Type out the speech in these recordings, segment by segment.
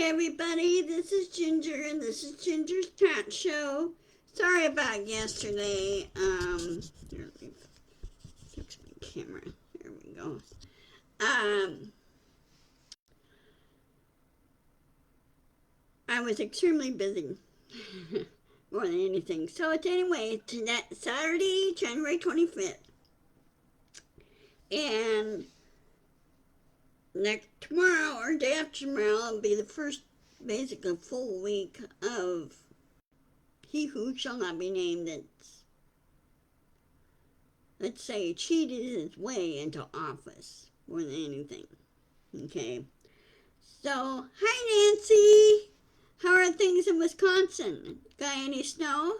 everybody, this is Ginger and this is Ginger's Chat Show. Sorry about yesterday. Here, let me fix my camera. There we go. I was extremely busy. More than anything. So it's anyway, tonight, Saturday, January 25th. And tomorrow or day after tomorrow will be the first basically full week of He Who Shall Not Be Named that's, let's say, cheated his way into office more than anything. Okay. So, hi Nancy! How are things in Wisconsin? Got any snow?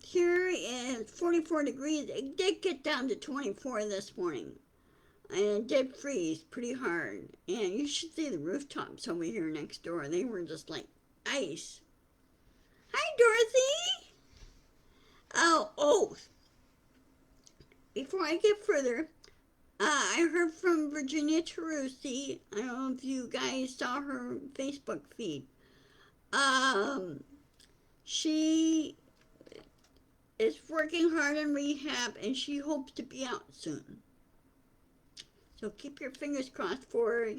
Here is 44 degrees. It did get down to 24 this morning. And it did freeze pretty hard. And you should see the rooftops over here next door. They were just like ice. Hi, Dorothy! Oh, before I get further, I heard from Virginia Terusi. I don't know if you guys saw her Facebook feed. She is working hard in rehab and she hopes to be out soon. So keep your fingers crossed for her,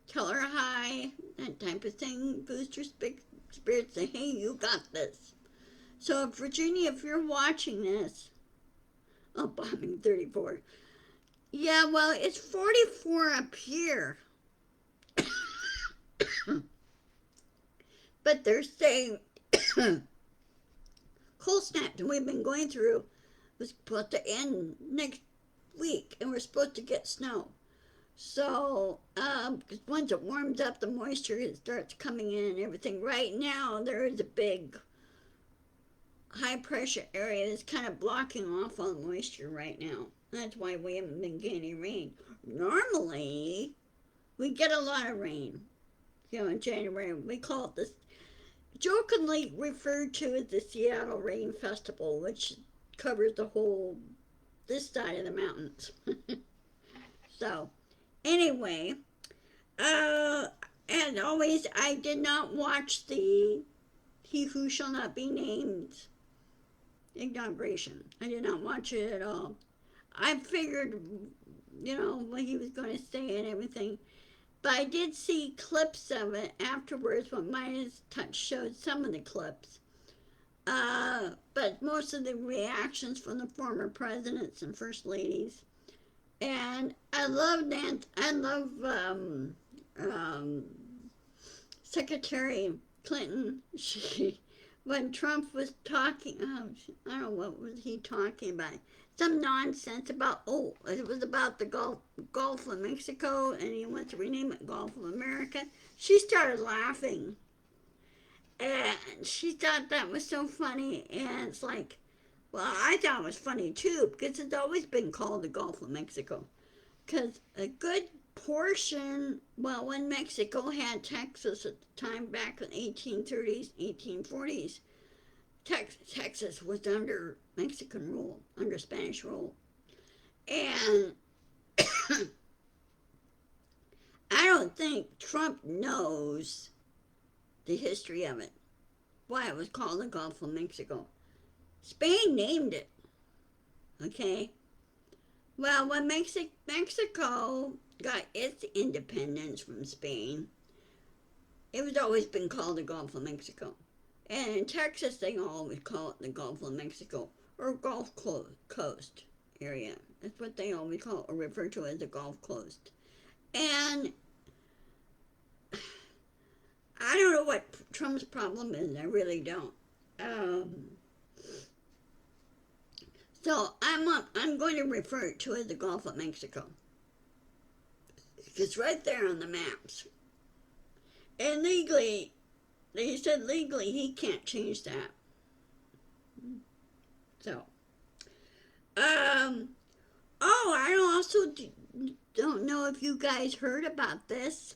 tell her hi, that type of thing. Boost your spirits, say, hey, you got this. So, Virginia, if you're watching this, bombing 34. Yeah, well, it's 44 up here. But they're saying cold snap that we've been going through was supposed to end next week, and we're supposed to get snow. So, because once it warms up, the moisture starts coming in and everything. Right now, there is a big high pressure area that's kind of blocking off all the moisture right now. That's why we haven't been getting rain. Normally, we get a lot of rain. In January, we call it this, jokingly referred to as the Seattle Rain Festival, which covers this side of the mountains. So, anyway, and always, I did not watch the He Who Shall Not Be Named inauguration. I did not watch it at all. I figured, what he was going to say and everything. But I did see clips of it afterwards when Midas Touch showed some of the clips. But most of the reactions from the former presidents and first ladies. And I love Secretary Clinton. When Trump was talking, I don't know what was he talking about. Some nonsense about, it was about the Gulf of Mexico, and he wants to rename it Gulf of America. She started laughing, and she thought that was so funny, and it's like, well, I thought it was funny too, because it's always been called the Gulf of Mexico. Because a good portion, well, when Mexico had Texas at the time back in the 1830s, 1840s, Texas was under Mexican rule, under Spanish rule. And I don't think Trump knows the history of it, why it was called the Gulf of Mexico. Spain named it, okay? Well, when Mexico got its independence from Spain, it was always been called the Gulf of Mexico. And in Texas, they always call it the Gulf of Mexico, or Gulf Coast area. That's what they always call it, or refer to as the Gulf Coast. And I don't know what Trump's problem is. I really don't. So I'm going to refer to it as the Gulf of Mexico. It's right there on the maps. And legally, they said legally he can't change that. So, I also don't know if you guys heard about this.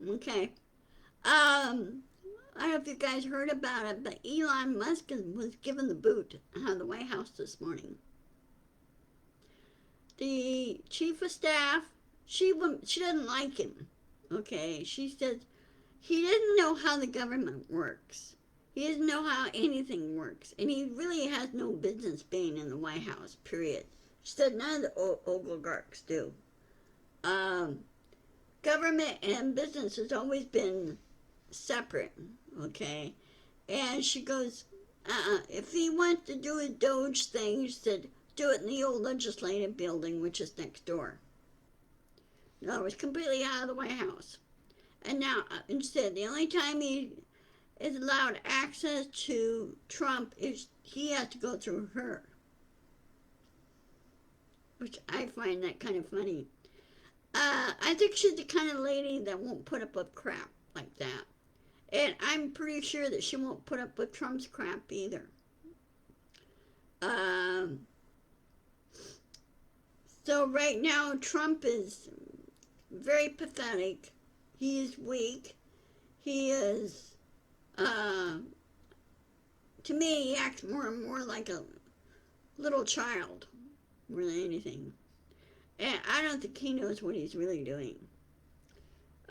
Okay. I don't know if you guys heard about it, but Elon Musk was given the boot out of the White House this morning. The chief of staff, she doesn't like him. Okay, she says he doesn't know how the government works. He doesn't know how anything works, and he really has no business being in the White House. Period. She said none of the oligarchs do. Um, Government and business has always been separate. Okay, and she goes, if he wants to do a Doge thing, she said, do it in the old legislative building, which is next door. No, it was completely out of the White House. And now, instead, the only time he is allowed access to Trump is he has to go through her, which I find that kind of funny. I think she's the kind of lady that won't put up with crap like that. And I'm pretty sure that she won't put up with Trump's crap either. Um, so right now, Trump is very pathetic. He is weak. He is, to me, he acts more and more like a little child more than anything. And I don't think he knows what he's really doing.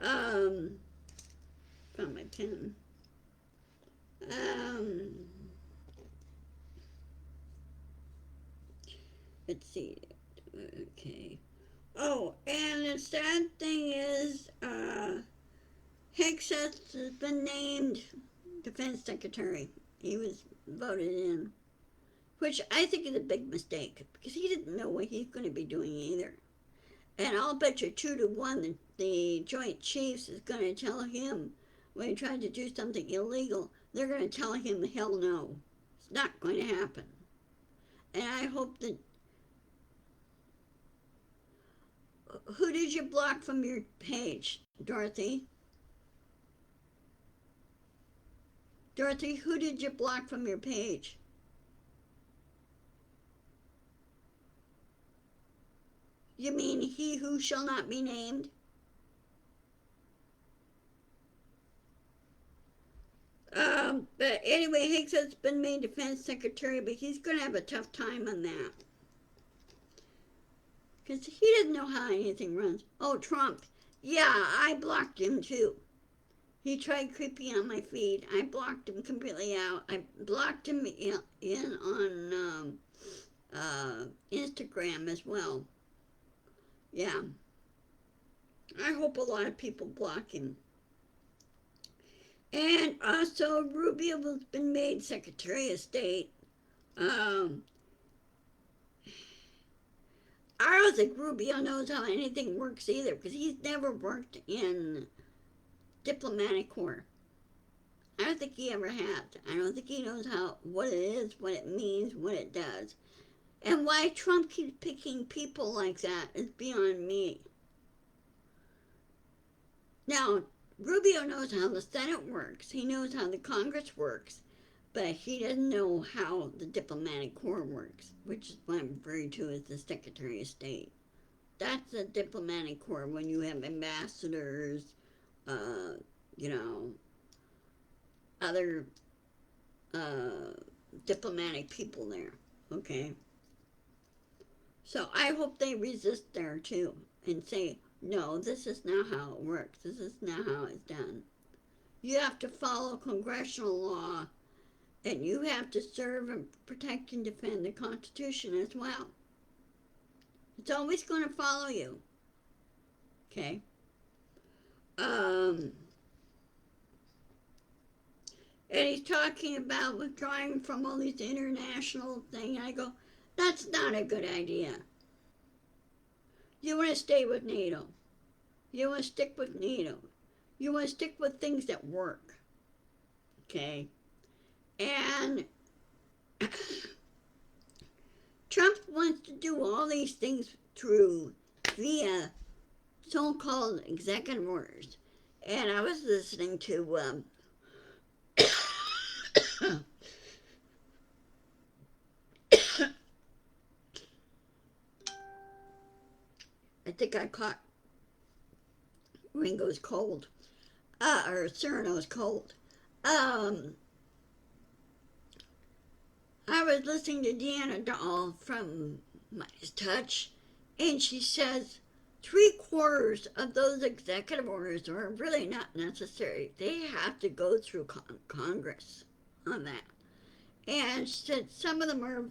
Um, Found my pen. Um, let's see. Okay. Oh, and the sad thing is, Hegseth has been named defense secretary. He was voted in, which I think is a big mistake because he didn't know what he's going to be doing either. And I'll bet you 2-1 that the Joint Chiefs is going to tell him when he tried to do something illegal, they're going to tell him hell no. It's not going to happen. And I hope that. Who did you block from your page, Dorothy? Dorothy, who did you block from your page? You mean he who shall not be named? But anyway, Higgs has been made defense secretary, but he's going to have a tough time on that. Because he doesn't know how anything runs. Oh, Trump. Yeah, I blocked him too. He tried creeping on my feed. I blocked him completely out. I blocked him in on Instagram as well. Yeah. I hope a lot of people block him. And also, Rubio has been made Secretary of State. I don't think Rubio knows how anything works either, because he's never worked in diplomatic corps. I don't think he ever has. I don't think he knows what it is, what it means, what it does. And why Trump keeps picking people like that is beyond me. Now, Rubio knows how the Senate works. He knows how the Congress works. But he doesn't know how the diplomatic corps works, which is what I'm referring to as the Secretary of State. That's the diplomatic corps when you have ambassadors, you know, other diplomatic people there, okay? So I hope they resist there too and say, no, this is not how it works. This is not how it's done. You have to follow congressional law, and you have to serve and protect and defend the Constitution as well. It's always going to follow you. Okay? And he's talking about withdrawing from all these international things. I go, that's not a good idea. You want to stay with NATO. You want to stick with NATO. You want to stick with things that work. Okay? And Trump wants to do all these things via so-called executive orders. And I was listening to I think I caught Ringo's cold. or Cyrano's cold. Um, I was listening to Deanna Dahl from Midas Touch, and she says 3/4 of those executive orders are really not necessary. They have to go through Congress on that. And she said some of them are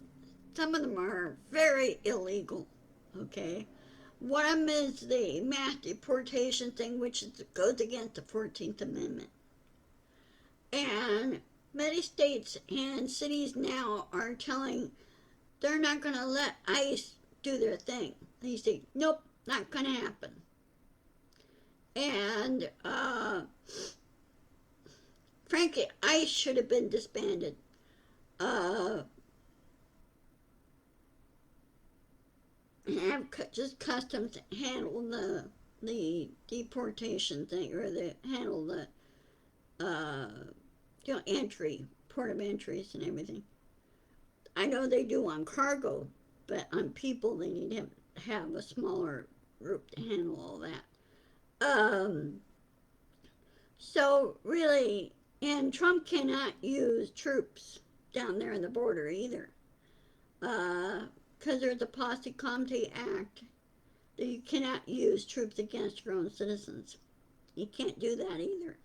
very illegal. Okay, one of them is the mass deportation thing, which goes against the 14th Amendment. And many states and cities now are telling they're not going to let ICE do their thing. They say, nope, not going to happen. And frankly, ICE should have been disbanded. And have just customs handle the deportation thing, or handle the entry, port of entries and everything. I know they do on cargo, but on people they need to have a smaller group to handle all that. So really, and Trump cannot use troops down there in the border either, because there's a Posse Comte Act that you cannot use troops against your own citizens. You can't do that either.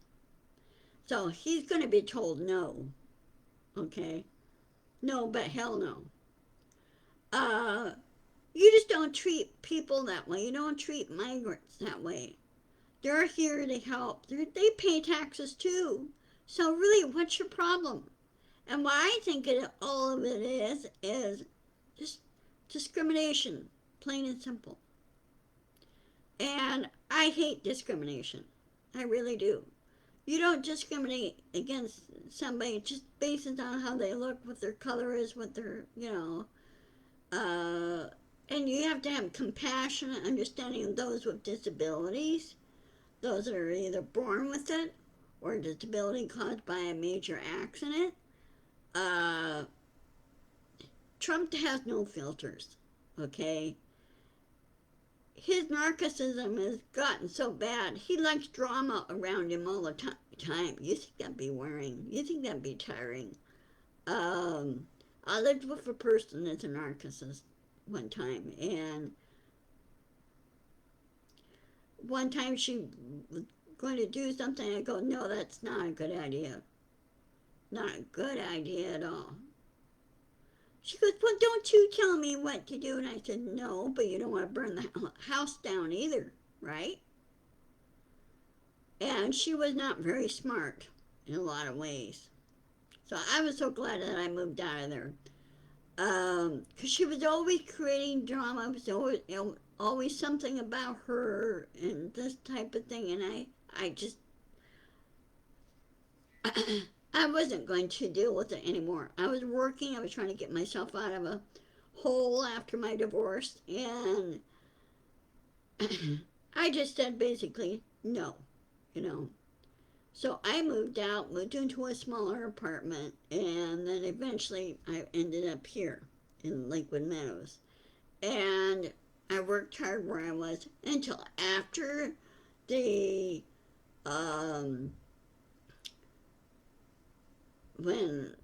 So he's going to be told no. Okay? No, but hell no. You just don't treat people that way. You don't treat migrants that way. They're here to help. They pay taxes too. So really, what's your problem? And what I think all of it is just discrimination, plain and simple. And I hate discrimination. I really do. You don't discriminate against somebody just based on how they look, what their color is, what their, and you have to have compassion and understanding of those with disabilities, those that are either born with it or disability caused by a major accident. Trump has no filters, okay? His narcissism has gotten so bad, he likes drama around him all the time. You think that'd be wearing? You think that'd be tiring? I lived with a person that's a narcissist one time, and one time she was going to do something, I go, no, that's not a good idea. Not a good idea at all. She goes, well, don't you tell me what to do. And I said, no, but you don't want to burn the house down either, right? And she was not very smart in a lot of ways. So I was so glad that I moved out of there. Because she was always creating drama. It was always something about her and this type of thing. And I just... I wasn't going to deal with it anymore. I was working. I was trying to get myself out of a hole after my divorce. And I just said basically, no, So I moved out, moved into a smaller apartment, and then eventually I ended up here in Lakewood Meadows. And I worked hard where I was until after the... when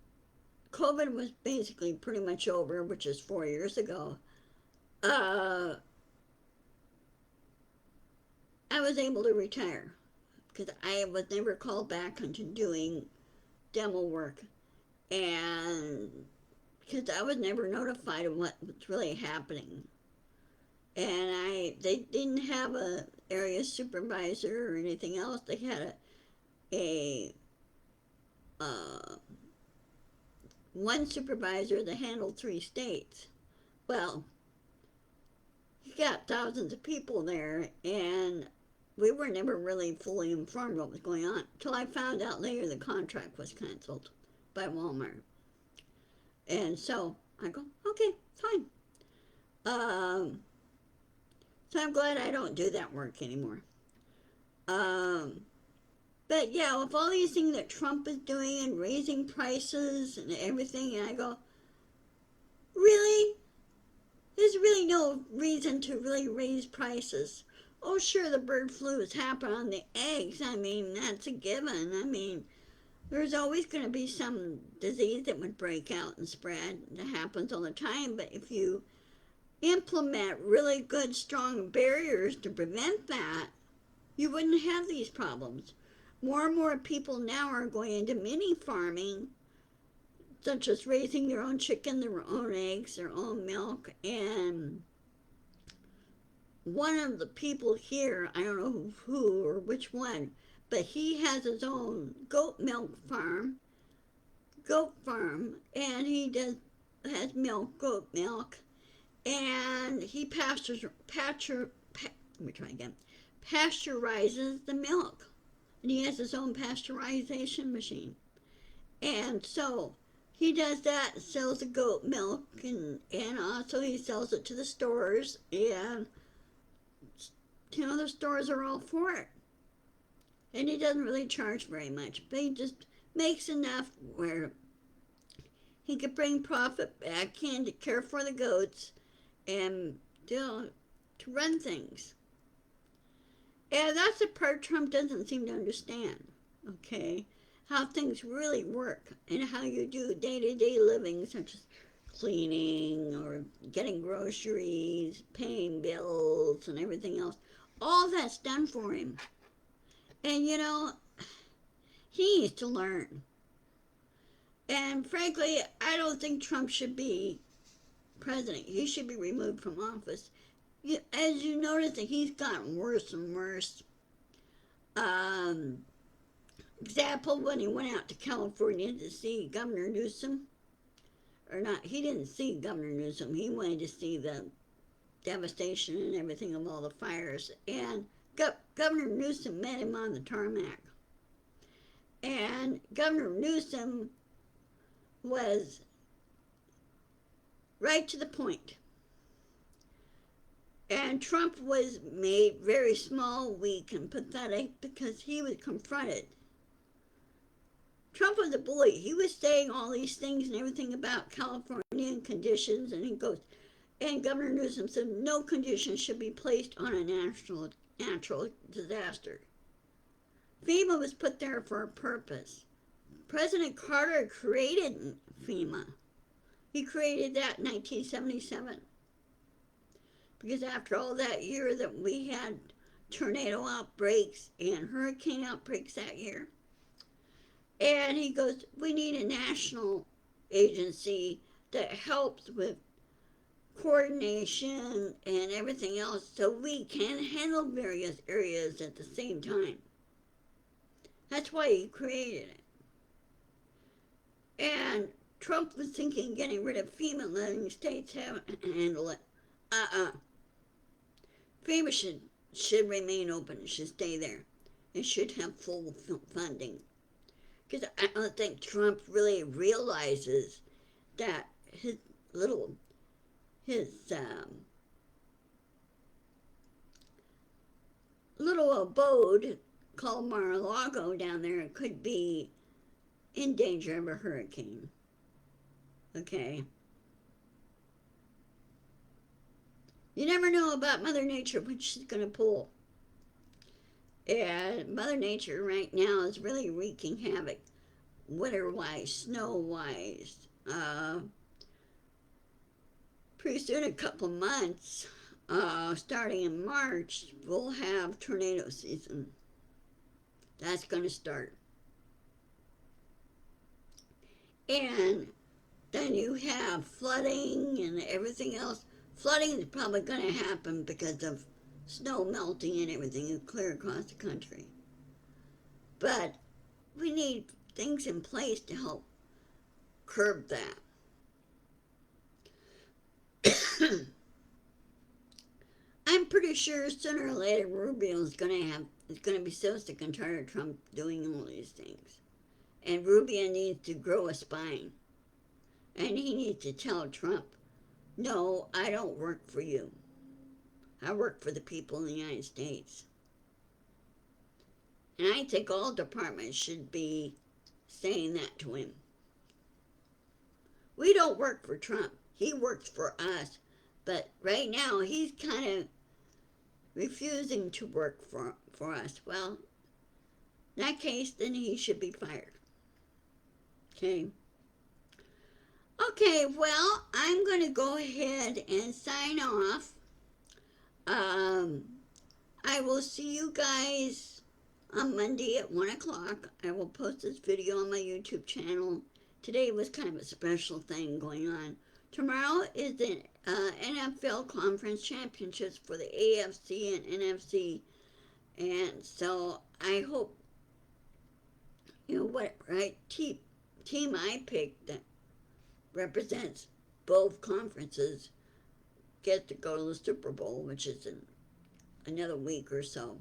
COVID was basically pretty much over, which is 4 years ago, I was able to retire because I was never called back into doing demo work, and because I was never notified of what was really happening. And they didn't have a area supervisor or anything else. They had a one supervisor that handled 3 states. Well, you got thousands of people there, and we were never really fully informed what was going on until I found out later the contract was canceled by Walmart. And so I go, okay, fine. So I'm glad I don't do that work anymore. But yeah, with all these things that Trump is doing and raising prices and everything, and I go, really? There's really no reason to really raise prices. Oh, sure, the bird flu has happened on the eggs. I mean, that's a given. I mean, there's always going to be some disease that would break out and spread. That happens all the time. But if you implement really good, strong barriers to prevent that, you wouldn't have these problems. More and more people now are going into mini farming, such as raising their own chicken, their own eggs, their own milk. And one of the people here, I don't know who or which one, but he has his own goat farm, and he has milk, goat milk, and he let me try again, pasteurizes the milk, and he has his own pasteurization machine, and so he does that, sells the goat milk, and also he sells it to the stores, and the stores are all for it, and he doesn't really charge very much, but he just makes enough where he could bring profit back in to care for the goats and to run things. And that's the part Trump doesn't seem to understand, okay? How things really work and how you do day-to-day living, such as cleaning or getting groceries, paying bills, and everything else. All that's done for him. And he needs to learn. And frankly, I don't think Trump should be president. He should be removed from office. As you notice, that he's gotten worse and worse. Example, when he went out to California to see Governor Newsom, or not, he didn't see Governor Newsom. He wanted to see the devastation and everything of all the fires. And Governor Newsom met him on the tarmac. And Governor Newsom was right to the point. And Trump was made very small, weak, and pathetic because he was confronted. Trump was a bully. He was saying all these things and everything about Californian conditions, and he goes, and Governor Newsom said no conditions should be placed on a natural disaster. FEMA was put there for a purpose. President Carter created FEMA. He created that in 1977. Because after all that year that we had tornado outbreaks and hurricane outbreaks that year, and he goes, we need a national agency that helps with coordination and everything else so we can handle various areas at the same time. That's why he created it. And Trump was thinking getting rid of FEMA, letting states handle it. FEMA should remain open. It should stay there. It should have full funding. Because I don't think Trump really realizes that his little abode called Mar-a-Lago down there could be in danger of a hurricane. Okay? You never know about Mother Nature, what she's going to pull. And Mother Nature right now is really wreaking havoc. Weather-wise, snow-wise. Pretty soon, a couple months, starting in March, we'll have tornado season. That's going to start. And then you have flooding and everything else. Flooding is probably going to happen because of snow melting and everything clear across the country. But we need things in place to help curb that. I'm pretty sure sooner or later Rubio is going to be so sick and tired of Trump doing all these things. And Rubio needs to grow a spine. And he needs to tell Trump, no, I don't work for you. I work for the people in the United States. And I think all departments should be saying that to him. We don't work for Trump. He works for us. But right now, he's kind of refusing to work for us. Well, in that case, then he should be fired. Okay. Okay, well, I'm going to go ahead and sign off. Um, I will see you guys on Monday at 1 o'clock. I will post this video on my YouTube channel. Today was kind of a special thing going on. Tomorrow is the NFL Conference Championships for the AFC and NFC. And so I hope, what, right? Team I picked that represents both conferences get to go to the Super Bowl, which is in another week or so.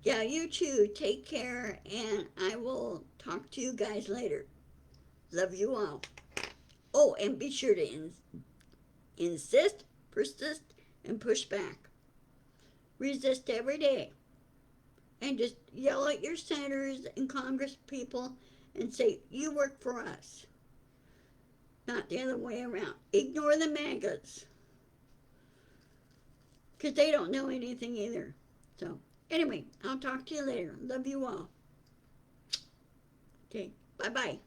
Yeah, you too. Take care, and I will talk to you guys later. Love you all. Oh, and be sure to insist, persist, and push back. Resist every day. And just yell at your senators and Congress people and say, you work for us. Not the other way around. Ignore the MAGAs. Because they don't know anything either. So, anyway, I'll talk to you later. Love you all. Okay, bye-bye.